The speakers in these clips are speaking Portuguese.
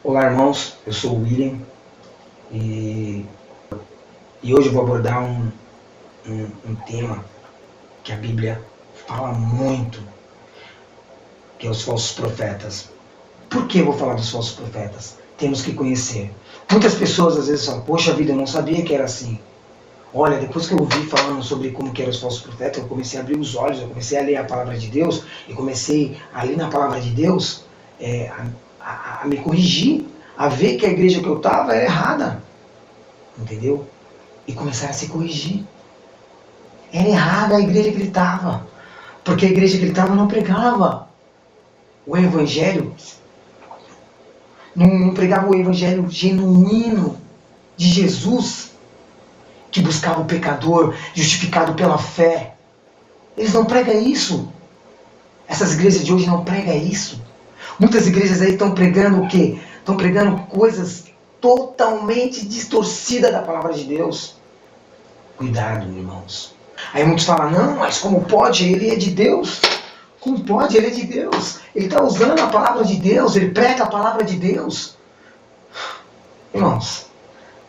Olá, irmãos, eu sou o William e hoje eu vou abordar um tema que a Bíblia fala muito, que é os falsos profetas. Por que eu vou falar dos falsos profetas? Temos que conhecer. Muitas pessoas às vezes falam, poxa vida, eu não sabia que era assim. Olha, depois que eu ouvi falando sobre como que eram os falsos profetas, eu comecei a abrir os olhos, eu comecei a ler a palavra de Deus, e comecei a ler na palavra de Deus, a me corrigir, a ver que a igreja que eu estava era errada. Entendeu? E começaram a se corrigir. Era errada a igreja que ele estava. Porque a igreja que ele estava não pregava o evangelho, não pregava o evangelho genuíno de Jesus, que buscava o pecador justificado pela fé. Eles não pregam isso. Essas igrejas de hoje não pregam isso. Muitas igrejas aí estão pregando o quê? Estão pregando coisas totalmente distorcidas da palavra de Deus. Cuidado, irmãos. Aí muitos falam, não, mas como pode? Ele é de Deus. Como pode? Ele é de Deus. Ele está usando a palavra de Deus, ele prega a palavra de Deus. Irmãos,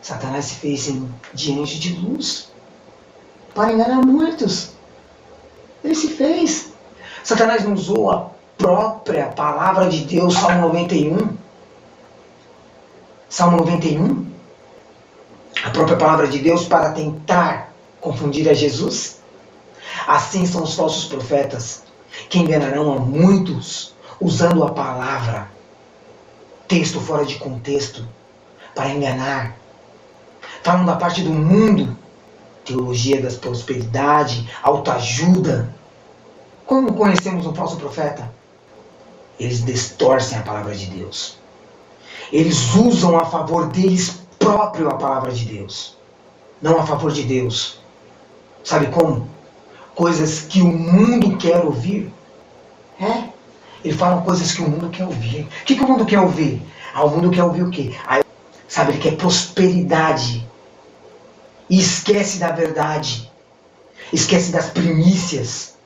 Satanás se fez de anjo de luz para enganar muitos. Ele se fez. Satanás não usou a própria palavra de Deus, Salmo 91. Salmo 91. A própria palavra de Deus para tentar confundir a Jesus. Assim são os falsos profetas, que enganarão a muitos usando a palavra, texto fora de contexto, para enganar. Falam da parte do mundo, teologia da prosperidade, autoajuda. Como conhecemos um falso profeta? Eles distorcem a palavra de Deus. Eles usam a favor deles próprio a palavra de Deus, não a favor de Deus. Sabe como? Coisas que o mundo quer ouvir. Eles falam coisas que o mundo quer ouvir. O que o mundo quer ouvir? O mundo quer ouvir o quê? Sabe, ele quer prosperidade. E esquece da verdade. Esquece das primícias.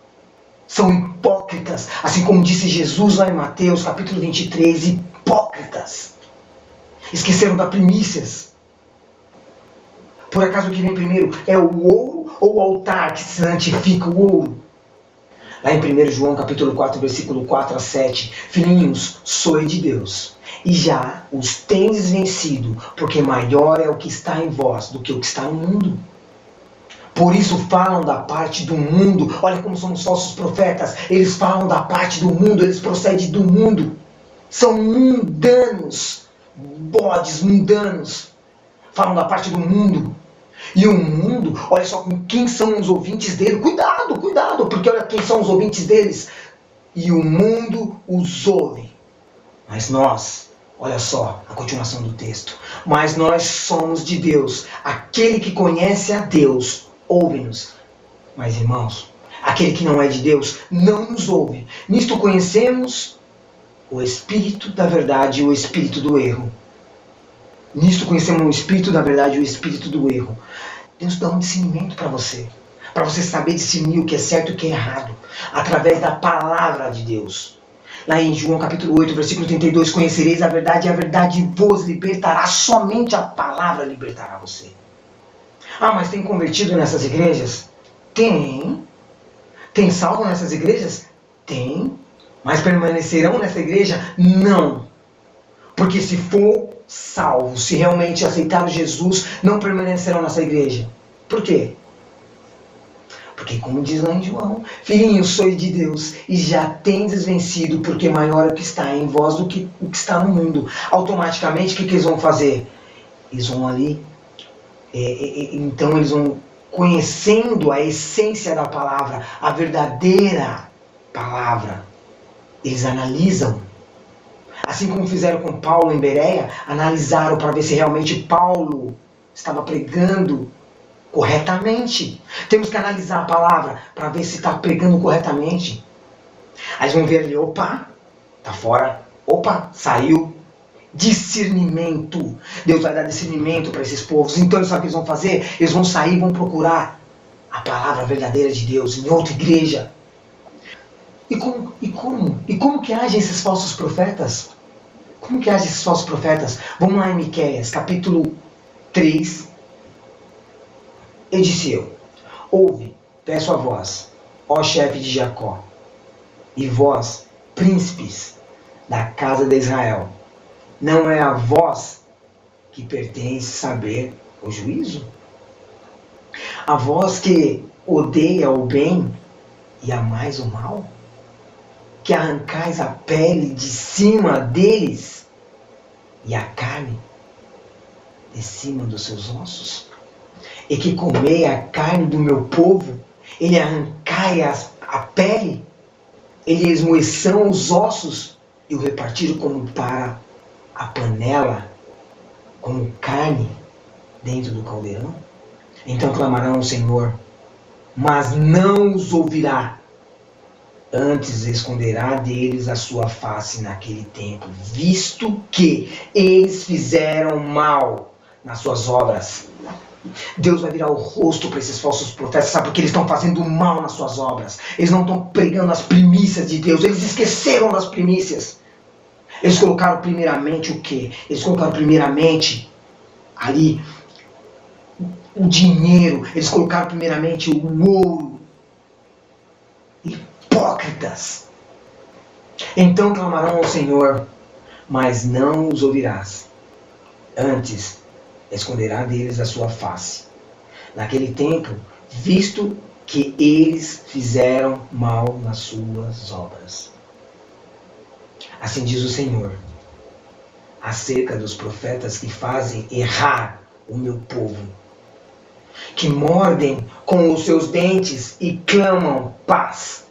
São hipócritas. Assim como disse Jesus lá em Mateus capítulo 23. Hipócritas. Esqueceram das primícias. Por acaso o que vem primeiro é o ouro ou o altar que santifica o ouro? Lá em 1 João capítulo 4, versículo 4 a 7. Filhinhos, sois de Deus, e já os tendes vencido, porque maior é o que está em vós do que o que está no mundo. Por isso falam da parte do mundo. Olha como são os falsos profetas. Eles falam da parte do mundo, eles procedem do mundo. São mundanos, bodes mundanos. Falam da parte do mundo. E o mundo, olha só com quem são os ouvintes dele. Cuidado, cuidado, porque olha quem são os ouvintes deles. E o mundo os ouve. Mas nós, olha só a continuação do texto. Mas nós somos de Deus. Aquele que conhece a Deus, ouve-nos. Mas irmãos, aquele que não é de Deus, não nos ouve. Nisto conhecemos o espírito da verdade e o espírito do erro. Nisto conhecemos o espírito da verdade e o espírito do erro. Deus dá um discernimento para você saber discernir o que é certo e o que é errado, através da palavra de Deus. Lá em João capítulo 8, versículo 32, conhecereis a verdade e a verdade vos libertará. Somente a palavra libertará você. Mas tem convertido nessas igrejas? Tem. Tem salvo nessas igrejas? Tem. Mas permanecerão nessa igreja? Não. Porque se for salvo, se realmente aceitaram Jesus, não permanecerão nessa igreja. Por quê? Porque como diz lá em João, filhinhos, sois de Deus e já tendes vencido, porque maior é o que está em vós do que o que está no mundo. Automaticamente, o que eles vão fazer? Eles vão ali, então eles vão conhecendo a essência da palavra, a verdadeira palavra. Eles analisam. Assim como fizeram com Paulo em Bereia, analisaram para ver se realmente Paulo estava pregando corretamente. Temos que analisar a palavra para ver se está pregando corretamente. Aí eles vão ver ali, opa, está fora, opa, saiu. Discernimento. Deus vai dar discernimento para esses povos. Então sabe o que eles vão fazer? Eles vão sair e vão procurar a palavra verdadeira de Deus em outra igreja. E como que agem esses falsos profetas? Como que agem esses falsos profetas? Vamos lá em Miqueias, capítulo 3. E disse eu: ouve, peço a vós, ó chefe de Jacó, e vós, príncipes da casa de Israel, não é a vós que pertence saber o juízo? A vós que odeia o bem e amais o mal? Que arrancais a pele de cima deles e a carne de cima dos seus ossos? E que comei a carne do meu povo, ele arrancai a pele, ele esmoeçam os ossos e o repartiram como para a panela, como carne dentro do caldeirão? Então clamarão ao Senhor, mas não os ouvirá. Antes esconderá deles a sua face naquele tempo, visto que eles fizeram mal nas suas obras. Deus vai virar o rosto para esses falsos profetas, sabe? Porque eles estão fazendo mal nas suas obras. Eles não estão pregando as primícias de Deus, eles esqueceram das primícias. Eles colocaram primeiramente o quê? Eles colocaram primeiramente ali o dinheiro, eles colocaram primeiramente o ouro. Hipócritas! Então clamarão ao Senhor, mas não os ouvirás. Antes esconderá deles a sua face naquele tempo, visto que eles fizeram mal nas suas obras. Assim diz o Senhor acerca dos profetas que fazem errar o meu povo, que mordem com os seus dentes e clamam paz.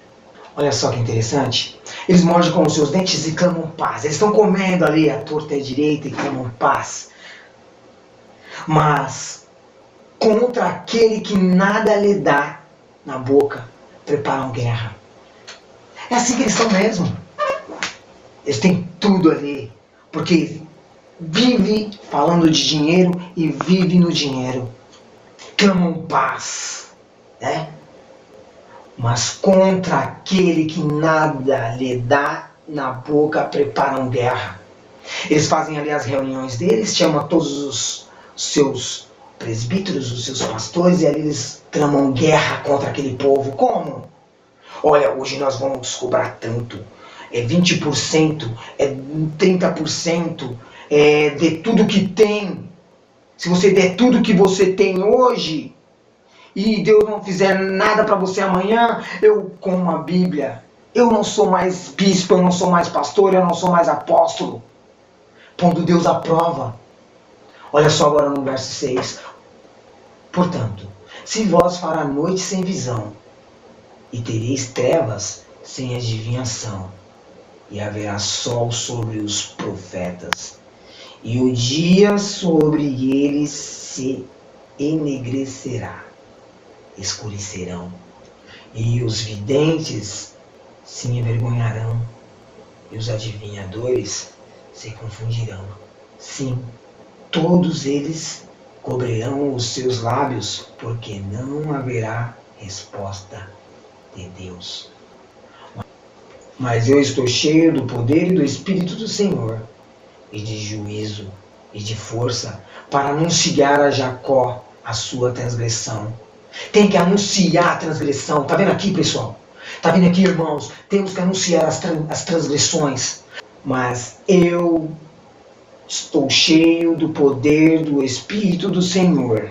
Olha só que interessante. Eles mordem com os seus dentes e clamam paz. Eles estão comendo ali a torta e a direita e clamam paz. Mas contra aquele que nada lhe dá na boca, preparam guerra. É assim que eles são mesmo. Eles têm tudo ali, porque vive falando de dinheiro e vive no dinheiro. Clamam paz, né? Mas contra aquele que nada lhe dá na boca, preparam guerra. Eles fazem ali as reuniões deles, chamam todos os seus presbíteros, os seus pastores, e ali eles tramam guerra contra aquele povo. Como? Olha, hoje nós vamos cobrar tanto. É 20%, é 30%, de tudo que tem. Se você der tudo que você tem hoje, e Deus não fizer nada para você amanhã, eu como a Bíblia. Eu não sou mais bispo, eu não sou mais pastor, eu não sou mais apóstolo. Pondo Deus à prova. Olha só agora no verso 6. Portanto, se vós fará noite sem visão, e tereis trevas sem adivinhação, e haverá sol sobre os profetas, e o dia sobre eles se enegrecerá, escurecerão, e os videntes se envergonharão, e os adivinhadores se confundirão. Sim, todos eles cobrirão os seus lábios, porque não haverá resposta de Deus. Mas eu estou cheio do poder e do Espírito do Senhor, e de juízo e de força, para anunciar a Jacó a sua transgressão. Tem que anunciar a transgressão. Tá vendo aqui, pessoal? Tá vendo aqui, irmãos? Temos que anunciar as transgressões. Mas eu estou cheio do poder do Espírito do Senhor,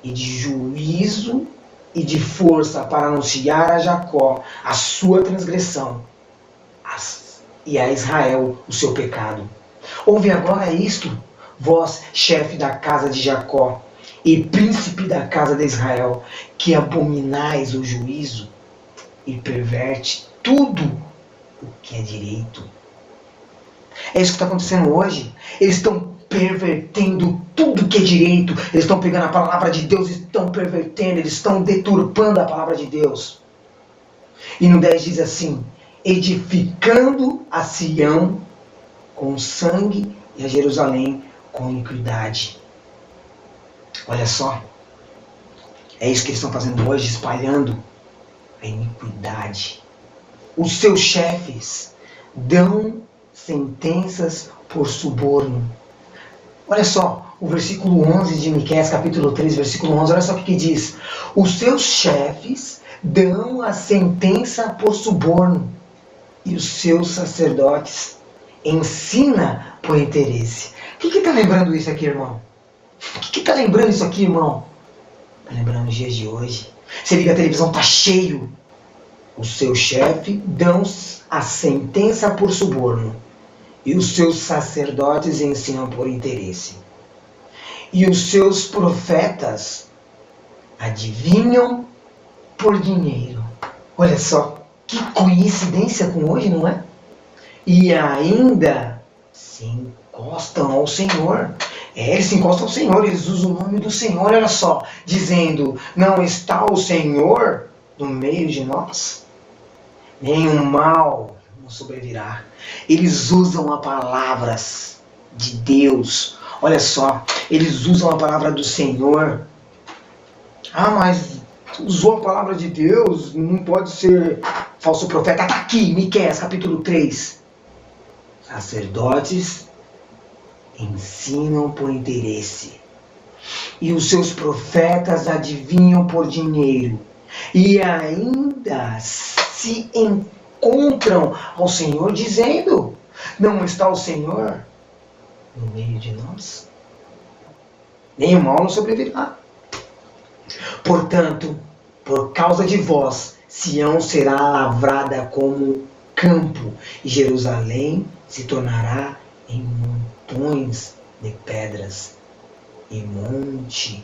e de juízo e de força, para anunciar a Jacó a sua transgressão, e a Israel o seu pecado. Ouve agora isto, vós, chefe da casa de Jacó e príncipe da casa de Israel, que abominais o juízo e perverte tudo o que é direito. É isso que está acontecendo hoje. Eles estão pervertendo tudo que é direito. Eles estão pegando a palavra de Deus e estão pervertendo. Eles estão deturpando a palavra de Deus. E no 10 diz assim: edificando a Sião com sangue e a Jerusalém com iniquidade. Olha só. É isso que eles estão fazendo hoje, espalhando a iniquidade. Os seus chefes dão sentenças por suborno. Olha só, o versículo 11 de Miqueias, capítulo 3, versículo 11, olha só o que diz. Os seus chefes dão a sentença por suborno, e os seus sacerdotes ensina por interesse. O que está lembrando isso aqui, irmão? O que está lembrando isso aqui, irmão? Está lembrando os dias de hoje. Você liga a televisão, está cheio. O seu chefe dão a sentença por suborno, e os seus sacerdotes ensinam por interesse. E os seus profetas adivinham por dinheiro. Olha só, que coincidência com hoje, não é? E ainda se encostam ao Senhor. Eles se encostam ao Senhor, eles usam o nome do Senhor, olha só, dizendo, não está o Senhor no meio de nós? Nenhum mal nos sobrevirá. Eles usam as palavras de Deus. Olha só, eles usam a palavra do Senhor. Ah, mas usou a palavra de Deus, não pode ser falso profeta. Está aqui, Miqueias, capítulo 3. Sacerdotes ensinam por interesse, e os seus profetas adivinham por dinheiro, e ainda se encontram ao Senhor dizendo, não está o Senhor no meio de nós? Nenhum mal nos sobrevirá. Portanto, por causa de vós, Sião será lavrada como campo, e Jerusalém se tornará em montões de pedras, e monte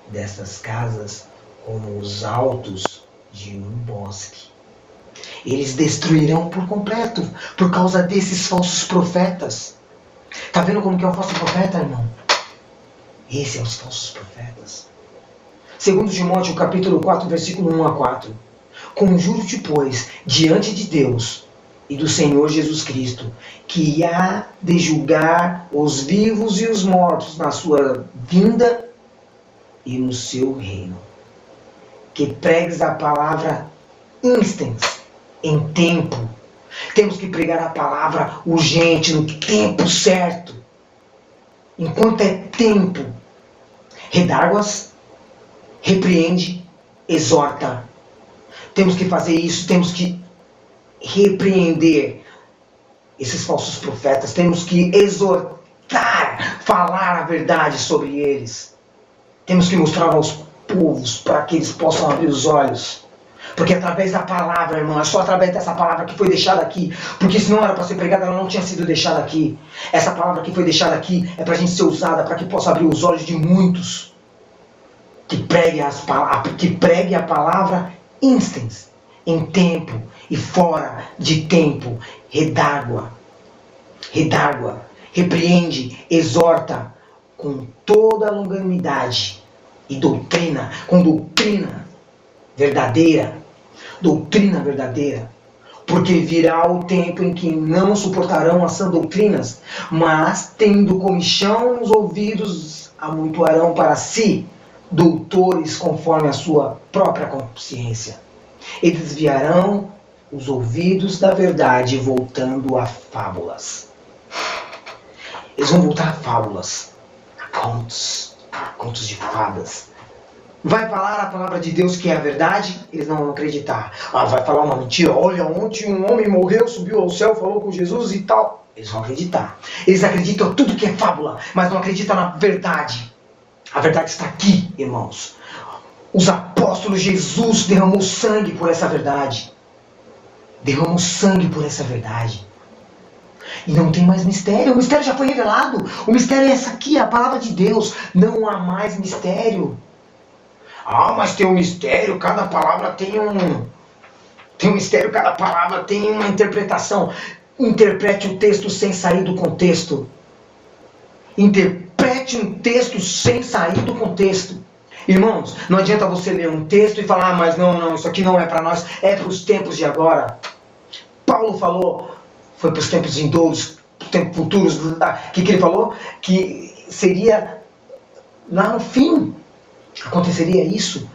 dessas casas como os altos de um bosque. Eles destruirão por completo, por causa desses falsos profetas. Está vendo como que é um falso profeta, irmão? Esse é os falsos profetas. 2 Timóteo, capítulo 4, versículo 1 a 4. Conjuro-te, pois, diante de Deus e do Senhor Jesus Cristo, que há de julgar os vivos e os mortos na sua vinda e no seu reino, que pregues a palavra instens, em tempo. Temos que pregar a palavra urgente, no tempo certo, enquanto é tempo. Redarguas, repreende, exorta. Temos que fazer isso, temos que repreender esses falsos profetas, temos que exortar, falar a verdade sobre eles. Temos que mostrar aos povos para que eles possam abrir os olhos. Porque através da palavra, irmão, é só através dessa palavra que foi deixada aqui. Porque se não era para ser pregada, ela não tinha sido deixada aqui. Essa palavra que foi deixada aqui é para a gente ser usada, para que possa abrir os olhos de muitos. Que pregue a palavra instens, em tempo e fora de tempo. Redágua, repreende, exorta com toda a longanimidade e doutrina, com doutrina verdadeira, porque virá o tempo em que não suportarão as sãs doutrinas, mas tendo comichão nos ouvidos, amontoarão para si doutores conforme a sua própria consciência, e desviarão os ouvidos da verdade, voltando a fábulas. Eles vão voltar a fábulas, a contos de fadas. Vai falar a palavra de Deus que é a verdade, eles não vão acreditar. Vai falar uma mentira, olha, ontem um homem morreu, subiu ao céu, falou com Jesus e tal. Eles vão acreditar. Eles acreditam em tudo que é fábula, mas não acreditam na verdade. A verdade está aqui, irmãos. Os apóstolos, Jesus derramou sangue por essa verdade. Derramou sangue por essa verdade. E não tem mais mistério. O mistério já foi revelado. O mistério é essa aqui, a palavra de Deus. Não há mais mistério. Mas tem um mistério. Cada palavra tem um mistério. Cada palavra tem uma interpretação. Interprete o texto sem sair do contexto. Interprete um texto sem sair do contexto. Irmãos, não adianta você ler um texto e falar, mas não, isso aqui não é para nós, é para os tempos de agora. Paulo falou, foi para os tempos vindouros, tempos futuros, o que ele falou? Que seria lá no fim, aconteceria isso.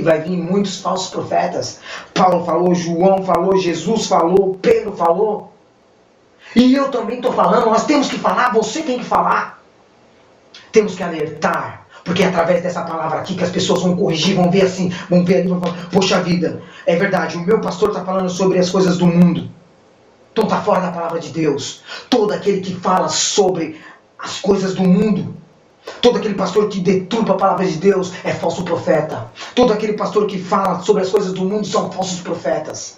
Vai vir muitos falsos profetas. Paulo falou, João falou, Jesus falou, Pedro falou. E eu também estou falando, nós temos que falar, você tem que falar. Temos que alertar, porque é através dessa palavra aqui que as pessoas vão corrigir, vão ver assim, vão ver ali, vão falar, poxa vida, é verdade, o meu pastor está falando sobre as coisas do mundo. Então está fora da palavra de Deus. Todo aquele que fala sobre as coisas do mundo, todo aquele pastor que deturpa a palavra de Deus é falso profeta. Todo aquele pastor que fala sobre as coisas do mundo são falsos profetas.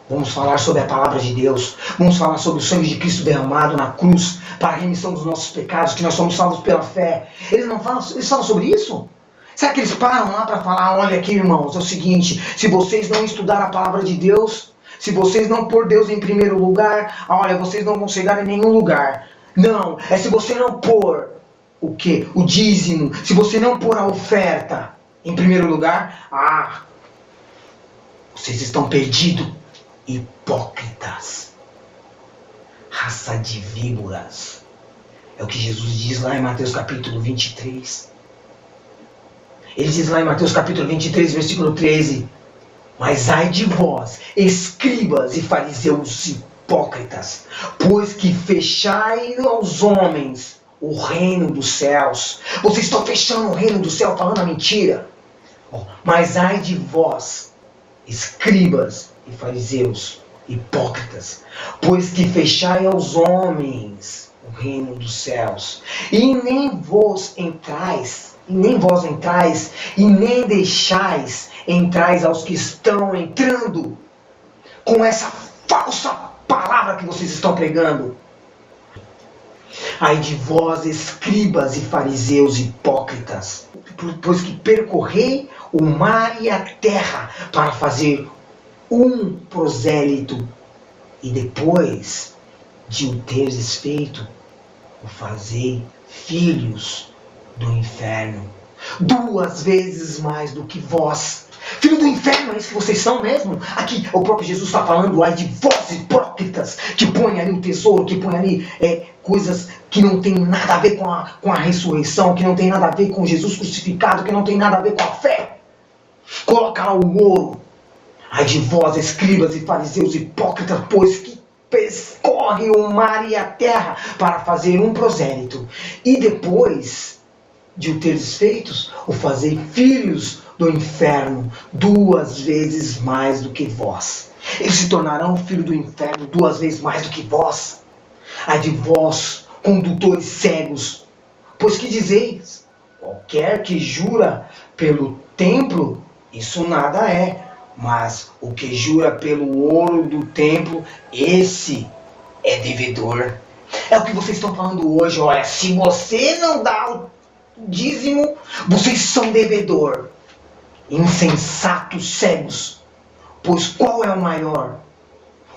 Vamos falar sobre a palavra de Deus. Vamos falar sobre o sangue de Cristo derramado na cruz para a remissão dos nossos pecados, que nós somos salvos pela fé. Eles não falam, eles falam sobre isso? Será que eles param lá para falar, olha aqui, irmãos, é o seguinte, se vocês não estudar a palavra de Deus, se vocês não pôr Deus em primeiro lugar, olha, vocês não vão chegar em nenhum lugar. Não, é se você não pôr o quê? O dízimo, se você não pôr a oferta em primeiro lugar, vocês estão perdidos. Hipócritas, raça de víboras. É o que Jesus diz lá em Mateus capítulo 23. Ele diz lá em Mateus capítulo 23, versículo 13: mas ai de vós, escribas e fariseus hipócritas, pois que fechai aos homens o reino dos céus. Vocês estão fechando o reino do céu, falando a mentira. Mas ai de vós, escribas e fariseus hipócritas, pois que fechai aos homens o reino dos céus, e nem vós entrais, e nem deixais entrais aos que estão entrando com essa falsa palavra que vocês estão pregando. Ai de vós, escribas e fariseus hipócritas, pois que percorrei o mar e a terra para fazer um prosélito, e depois de o teres feito, o fazei filhos do inferno, 2 vezes mais do que vós. Filho do inferno, é isso que vocês são mesmo? Aqui o próprio Jesus está falando, ai de vós hipócritas, que põe ali o tesouro, que põe ali coisas que não tem nada a ver com a ressurreição, que não tem nada a ver com Jesus crucificado, que não tem nada a ver com a fé. Coloca lá o ouro. Ai de vós, escribas e fariseus hipócritas, pois que percorre o mar e a terra para fazer um prosélito, e depois de o teres feitos, o fazei filhos do inferno, 2 vezes mais do que vós. Eles se tornarão filho do inferno 2 vezes mais do que vós. Ai de vós, condutores cegos, pois que dizeis, qualquer que jura pelo templo, isso nada é, mas o que jura pelo ouro do templo, esse é devedor. É o que vocês estão falando hoje. Olha, se você não dá o dízimo, vocês são devedor. Insensatos cegos, pois qual é o maior?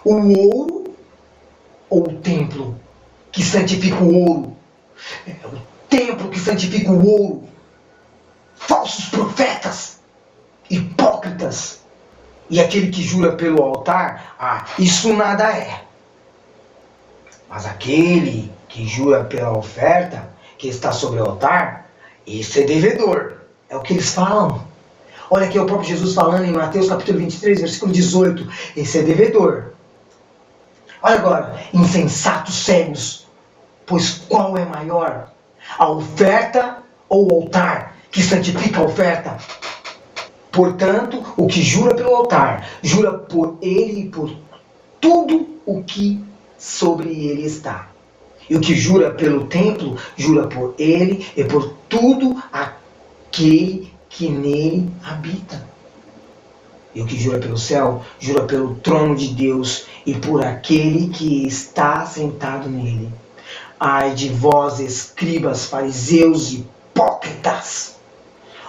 O ouro ou o templo que santifica o ouro? É o templo que santifica o ouro. Falsos profetas, hipócritas. E aquele que jura pelo altar, isso nada é. Mas aquele que jura pela oferta que está sobre o altar, isso é devedor. É o que eles falam. Olha aqui o próprio Jesus falando em Mateus capítulo 23, versículo 18. Esse é devedor. Olha agora, insensatos cegos, pois qual é maior? A oferta ou o altar que santifica a oferta? Portanto, o que jura pelo altar, jura por ele e por tudo o que sobre ele está. E o que jura pelo templo, jura por ele e por tudo aquele que nele habita. E o que jura pelo céu, jura pelo trono de Deus e por aquele que está sentado nele. Ai de vós, escribas, fariseus, hipócritas!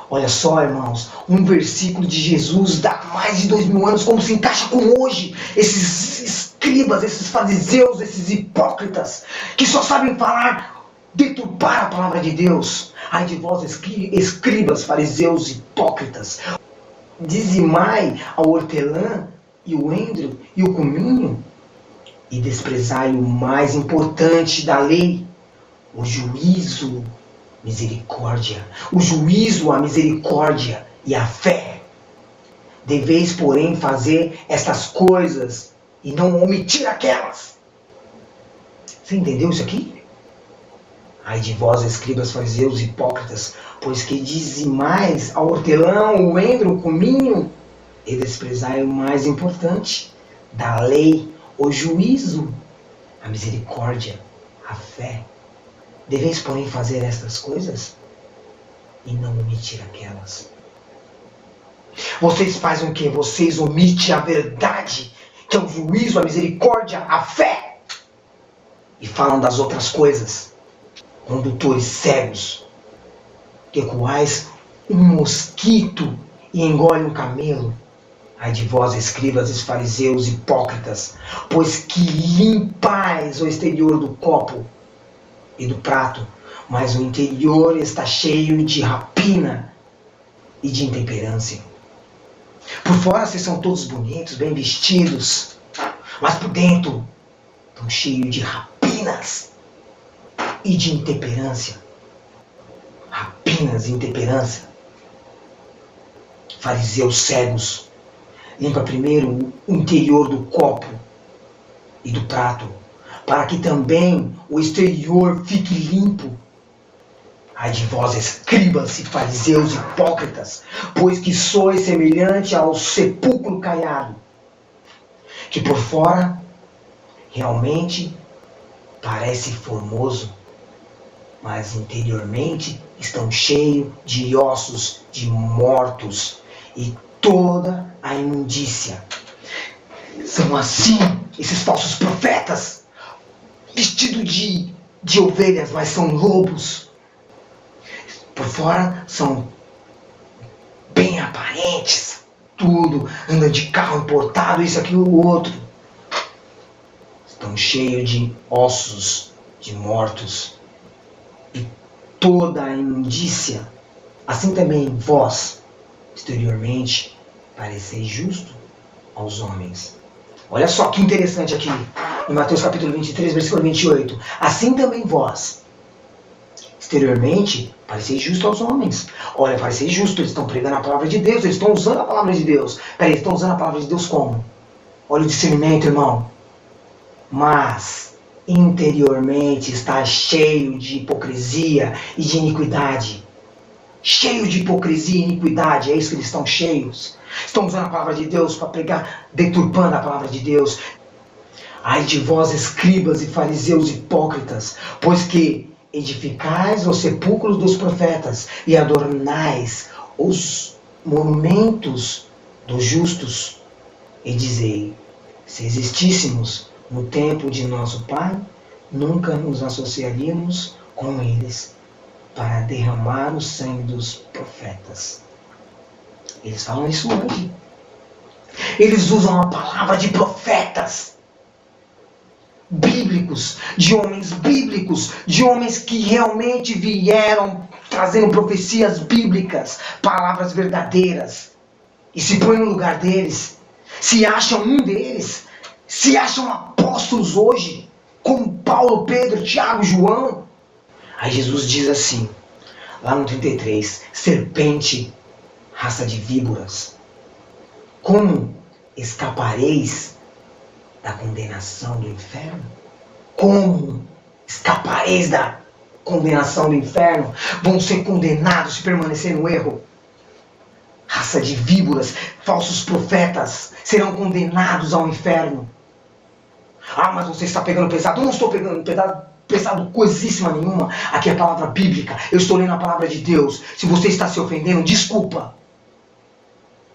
Olha só, irmãos, um versículo de Jesus dá mais de 2000 anos, como se encaixa com hoje. Esses escribas, esses fariseus, esses hipócritas, que só sabem falar, deturpar a palavra de Deus. Ai de vós, escribas, fariseus, hipócritas, dizimai a hortelã e o endro e o cominho, e desprezai o mais importante da lei, o juízo, misericórdia. O juízo, a misericórdia e a fé. Deveis, porém, fazer estas coisas, e não omitir aquelas. Você entendeu isso aqui? Ai de vós, escribas, fariseus, hipócritas, pois que dizimais a hortelã, o endro, o cominho, e desprezai o mais importante da lei, o juízo, a misericórdia, a fé. Deveis, porém, fazer estas coisas e não omitir aquelas. Vocês fazem o quê? Vocês omitem a verdade, que é o juízo, a misericórdia, a fé, e falam das outras coisas. Condutores cegos, que coais um mosquito e engole um camelo. Ai de vós, escribas e fariseus hipócritas, pois que limpais o exterior do copo e do prato, mas o interior está cheio de rapina e de intemperância. Por fora vocês são todos bonitos, bem vestidos, mas por dentro estão cheios de rapinas e de intemperância. Rapinas e intemperância. Fariseus cegos, limpa primeiro o interior do copo e do prato, para que também o exterior fique limpo. Ai de vós, escribas e fariseus hipócritas, pois que sois semelhante ao sepulcro caiado, que por fora realmente parece formoso, mas interiormente estão cheios de ossos de mortos e toda a imundícia. São assim esses falsos profetas, vestidos de ovelhas, mas são lobos. Por fora são bem aparentes, tudo, andam de carro importado, isso, aquilo, o outro. Estão cheios de ossos de mortos e toda a imundícia. Assim também vós, exteriormente, pareceis justo aos homens. Olha só que interessante aqui, em Mateus capítulo 23, versículo 28. Assim também vós, exteriormente, pareceis justo aos homens. Olha, pareceis justo, eles estão pregando a palavra de Deus, eles estão usando a palavra de Deus. Peraí, eles estão usando a palavra de Deus como? Olha o discernimento, irmão. Mas interiormente está cheio de hipocrisia e de iniquidade. Cheio de hipocrisia e iniquidade, é isso que eles estão cheios. Estão usando a palavra de Deus para pregar, deturpando a palavra de Deus. Ai de vós, escribas e fariseus hipócritas, pois que edificais os sepulcros dos profetas e adornais os monumentos dos justos, e dizei, se existíssemos no tempo de nosso Pai, nunca nos associaríamos com eles para derramar o sangue dos profetas. Eles falam isso hoje. Eles usam a palavra de profetas bíblicos, de homens que realmente vieram trazendo profecias bíblicas, palavras verdadeiras, e se põem no lugar deles, se acham um deles, se acham apóstolos hoje, como Paulo, Pedro, Tiago, João. Aí Jesus diz assim, lá no 33, serpente, raça de víboras, como escapareis da condenação do inferno? Como escapareis da condenação do inferno? Vão ser condenados se permanecer no erro. Raça de víboras, falsos profetas serão condenados ao inferno. Ah, mas você está pegando pesado. Eu não estou pegando pesado coisíssima nenhuma. Aqui é a palavra bíblica. Eu estou lendo a palavra de Deus. Se você está se ofendendo, desculpa.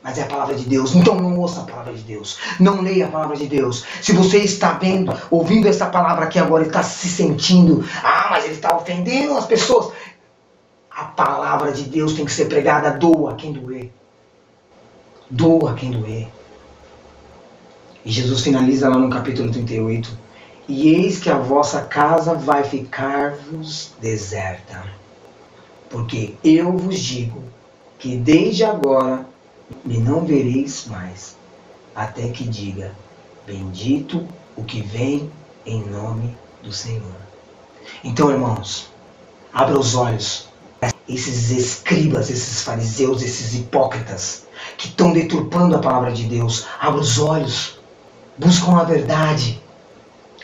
Mas é a palavra de Deus. Então não ouça a palavra de Deus. Não leia a palavra de Deus. Se você está ouvindo essa palavra aqui agora e está se sentindo, mas ele está ofendendo as pessoas. A palavra de Deus tem que ser pregada, doa quem doer. Doa quem doer. E Jesus finaliza lá no capítulo 38. E eis que a vossa casa vai ficar-vos deserta. Porque eu vos digo que desde agora me não vereis mais, até que diga, bendito o que vem em nome do Senhor. Então, irmãos, abra os olhos. Esses escribas, esses fariseus, esses hipócritas, que estão deturpando a palavra de Deus, abra os olhos. buscam a verdade.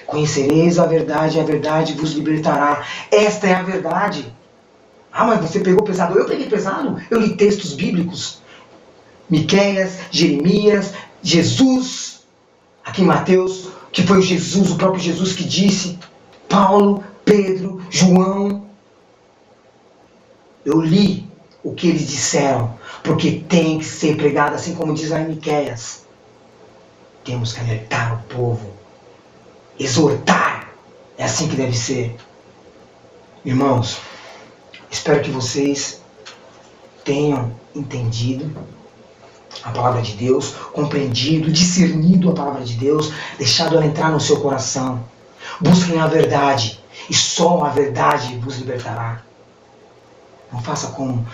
Conhecereis a verdade, e a verdade vos libertará. Esta é a verdade. Ah, mas você pegou pesado. Eu peguei pesado. Eu li textos bíblicos. Miqueias, Jeremias, Jesus. Aqui em Mateus, que foi Jesus, o próprio Jesus que disse. Paulo, Pedro, João. Eu li o que eles disseram. Porque tem que ser pregado, assim como diz lá em Miqueias. Temos que alertar o povo. Exortar. É assim que deve ser. Irmãos, espero que vocês tenham entendido a palavra de Deus, compreendido, discernido a palavra de Deus, deixado ela entrar no seu coração. Busquem a verdade, e só a verdade vos libertará. Não faça como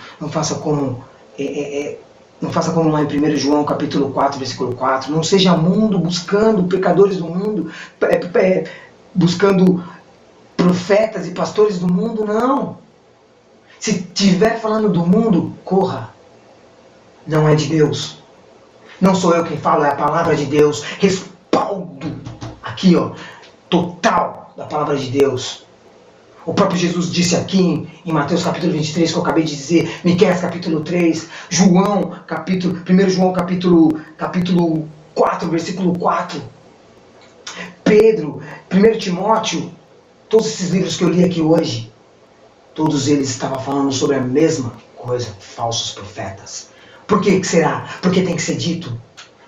lá em 1 João capítulo 4, versículo 4. Não seja mundo buscando pecadores do mundo, buscando profetas e pastores do mundo, não. Se estiver falando do mundo, corra. Não é de Deus. Não sou eu quem falo, é a palavra de Deus. Respaldo aqui, ó, total da palavra de Deus. O próprio Jesus disse aqui em Mateus capítulo 23, que eu acabei de dizer, Miqueias capítulo 3, 1 João capítulo 4, versículo 4, Pedro, 1 Timóteo, todos esses livros que eu li aqui hoje, todos eles estavam falando sobre a mesma coisa, falsos profetas. Por que será? Porque tem que ser dito.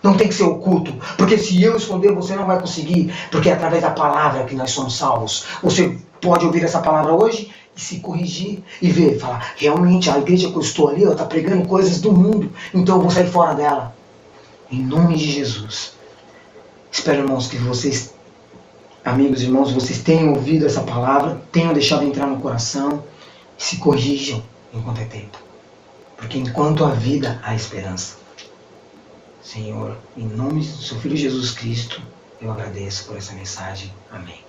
Não tem que ser oculto. Porque se eu esconder, você não vai conseguir. Porque é através da palavra que nós somos salvos. Você pode ouvir essa palavra hoje e se corrigir e ver, falar, realmente a igreja que eu estou ali está pregando coisas do mundo, então eu vou sair fora dela. Em nome de Jesus. Espero, irmãos, que vocês, amigos e irmãos, vocês tenham ouvido essa palavra, tenham deixado entrar no coração e se corrijam enquanto é tempo. Porque enquanto há vida, há esperança. Senhor, em nome do seu Filho Jesus Cristo, eu agradeço por essa mensagem. Amém.